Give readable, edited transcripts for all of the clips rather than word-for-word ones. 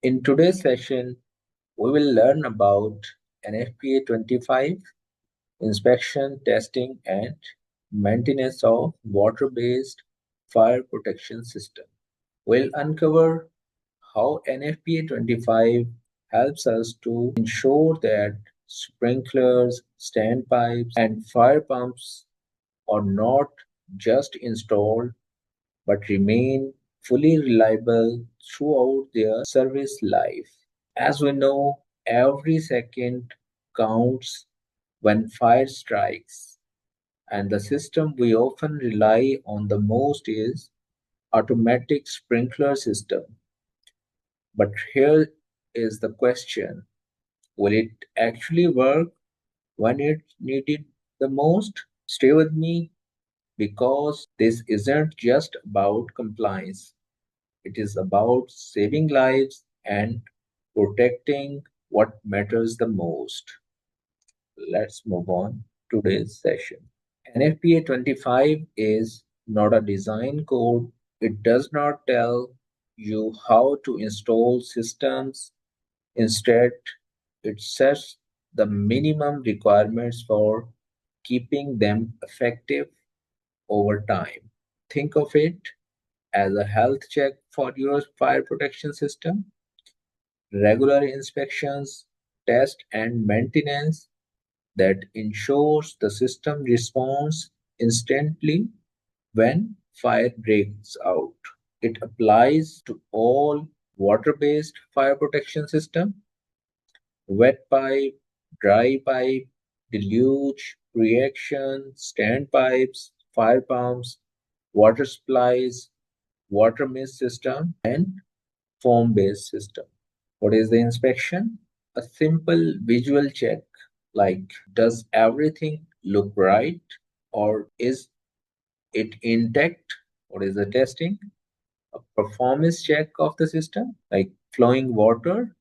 In today's session, we will learn about NFPA 25, inspection, testing, and maintenance of water-based fire protection system. We'll uncover how NFPA 25 helps us to ensure that sprinklers, standpipes, and fire pumps are not just installed but remain fully reliable throughout their service life. As we know, every second counts when fire strikes, and the system we often rely on the most is automatic sprinkler system. But here is the question: will it actually work when it's needed the most? Stay with me because this isn't just about compliance. It is about saving lives and protecting what matters the most. Let's move on to today's session. NFPA 25 is not a design code. It does not tell you how to install systems. Instead, it sets the minimum requirements for keeping them effective over time. Think of it as a health check for your fire protection system. Regular inspections, test, and maintenance that ensures the system responds instantly when fire breaks out. It applies to all water-based fire protection system, wet pipe, dry pipe, deluge, reaction, standpipes, fire pumps, water supplies, water mist system, and foam-based system. What is the inspection? A simple visual check like does everything look right or is it intact? What is the testing? A performance check of the system like flowing water,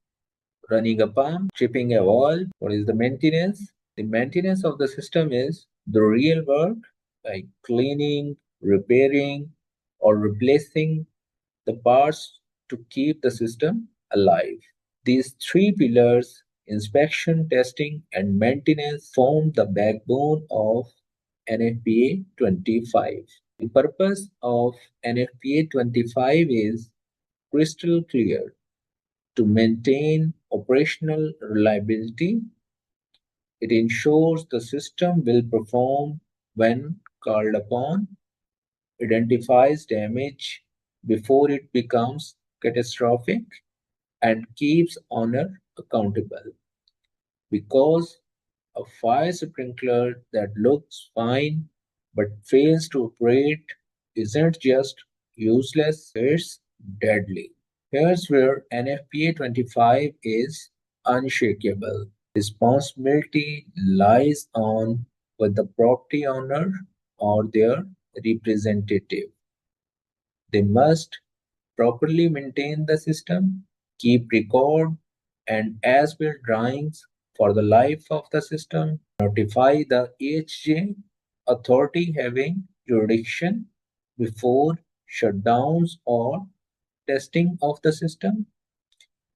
running a pump, tripping a valve. What is the maintenance? The maintenance of the system is the real work like cleaning, repairing, or replacing the parts to keep the system alive. These three pillars, inspection, testing, and maintenance, form the backbone of NFPA 25. The purpose of NFPA 25 is crystal clear: to maintain operational reliability. It ensures the system will perform when called upon, identifies damage before it becomes catastrophic, and keeps owner accountable. Because a fire sprinkler that looks fine but fails to operate isn't just useless, it's deadly. Here's where NFPA 25 is unshakable. Responsibility lies on with the property owner or their representative. They must properly maintain the system, keep record and as-built drawings for the life of the system, notify the EHJ authority having jurisdiction before shutdowns or testing of the system,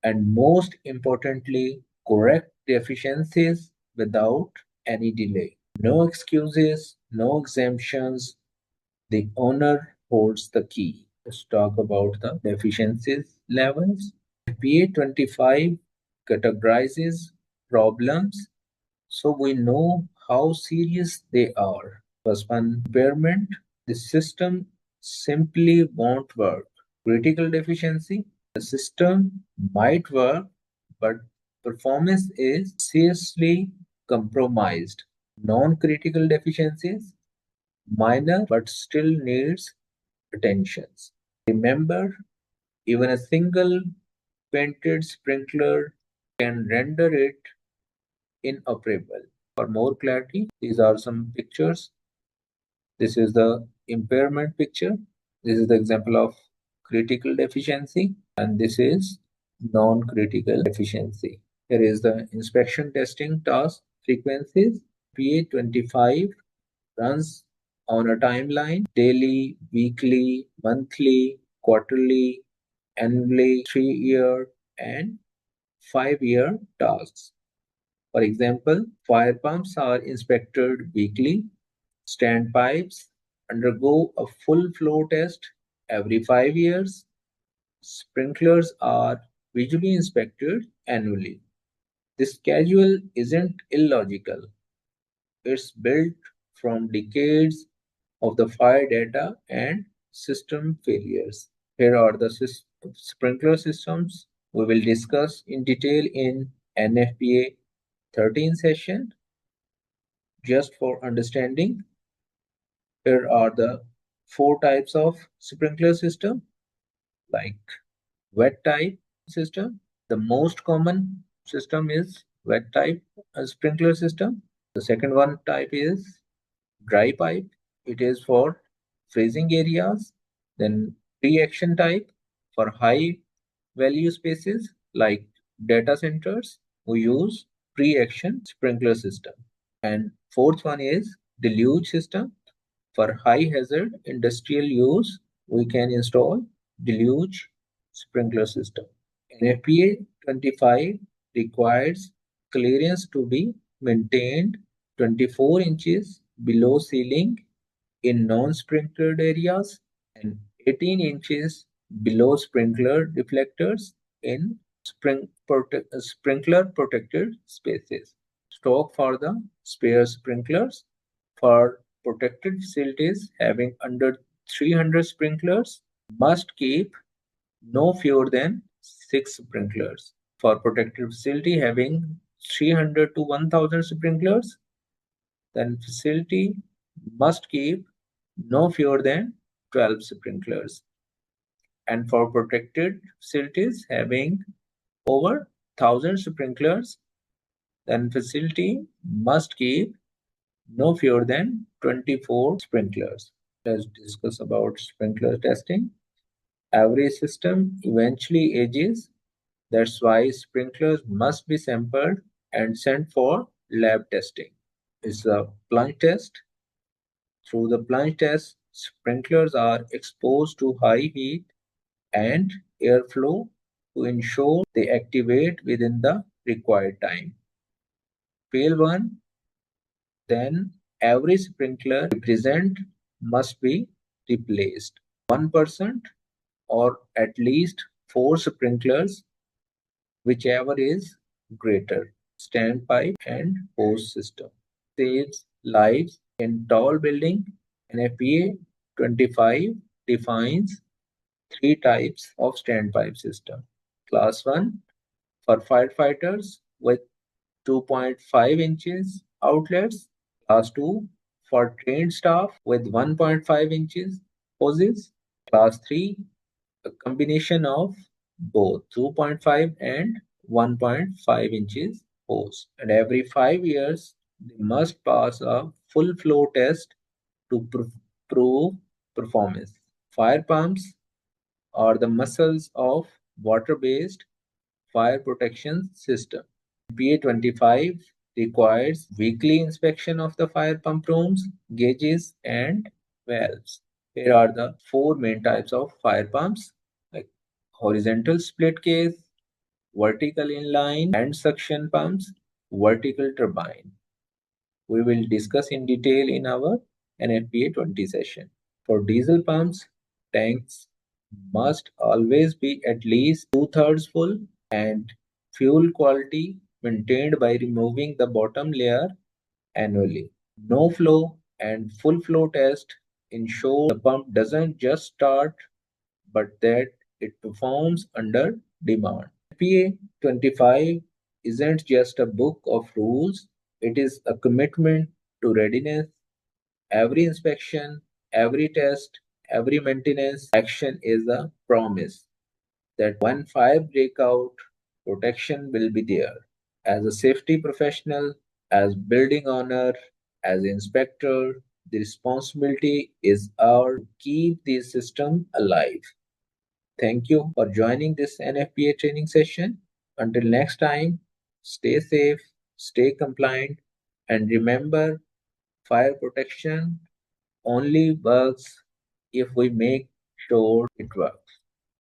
and most importantly, correct deficiencies without any delay. No excuses, no exemptions. The owner holds the key. Let's talk about the deficiencies levels. PA25 categorizes problems so we know how serious they are. First one, impairment. The system simply won't work. Critical deficiency. The system might work, but performance is seriously compromised. Non-critical deficiencies, minor but still needs attentions. Remember, even a single painted sprinkler can render it inoperable. For more clarity, these are some pictures. This is the impairment picture. This is the example of critical deficiency, and this is non-critical deficiency. Here is the inspection testing task frequencies. PA25 runs on a timeline: daily, weekly, monthly, quarterly, annually, 3 year. and 5-year tasks. For example, fire pumps are inspected weekly, standpipes undergo a full flow test every 5 years, sprinklers are visually inspected annually. This schedule isn't illogical, it's built from decades of the fire data and system failures. Here are the sprinkler systems we will discuss in detail in NFPA 13 session. Just for understanding, here are the four types of sprinkler system, like wet type system. The most common system is wet type sprinkler system. The second one type is dry pipe. It is for freezing areas. Then pre-action type for high value spaces like data centers who use pre-action sprinkler system. And fourth one is deluge system. For high hazard industrial use, we can install deluge sprinkler system. NFPA 25 requires clearance to be maintained 24 inches below ceiling in non-sprinkled areas and 18 inches below sprinkler deflectors in sprinkler protected spaces. Stock for the spare sprinklers for protected facilities having under 300 sprinklers must keep no fewer than 6 sprinklers. For protected facility having 300 to 1000 sprinklers, then facility must keep no fewer than 12 sprinklers. And for protected facilities having over 1000 sprinklers, then facility must keep no fewer than 24 sprinklers. Let's discuss about sprinkler testing. Every system eventually ages. That's why sprinklers must be sampled and sent for lab testing. It's a plunge test. Through the plunge test, sprinklers are exposed to high heat and airflow to ensure they activate within the required time. Fail one, then every sprinkler present must be replaced. 1% or at least 4 sprinklers, whichever is greater. Standpipe and hose system saves lives in tall building. NFPA 25 defines three types of standpipe system. Class 1 for firefighters with 2.5 inches outlets. Class 2 for trained staff with 1.5 inches hoses. Class 3 a combination of both 2.5 and 1.5 inches hose. And every 5 years, they must pass a full flow test to prove performance. Fire pumps are the muscles of water-based fire protection system. PA 25 requires weekly inspection of the fire pump rooms, gauges, and valves. Here are the four main types of fire pumps, like horizontal split case, vertical inline and suction pumps, vertical turbine. We will discuss in detail in our NFPA 20 session. For diesel pumps, tanks must always be at least two-thirds full and fuel quality maintained by removing the bottom layer annually. No flow and full flow test ensure the pump doesn't just start but that it performs under demand. PA 25 isn't just a book of rules, it is a commitment to readiness. Every inspection, every test, every maintenance action is a promise that when fire break out, protection will be there. As a safety professional, as building owner, as inspector, the responsibility is ours to keep the system alive. Thank you for joining this NFPA training session. Until next time, stay safe, stay compliant, and remember fire protection only works if we make sure it works.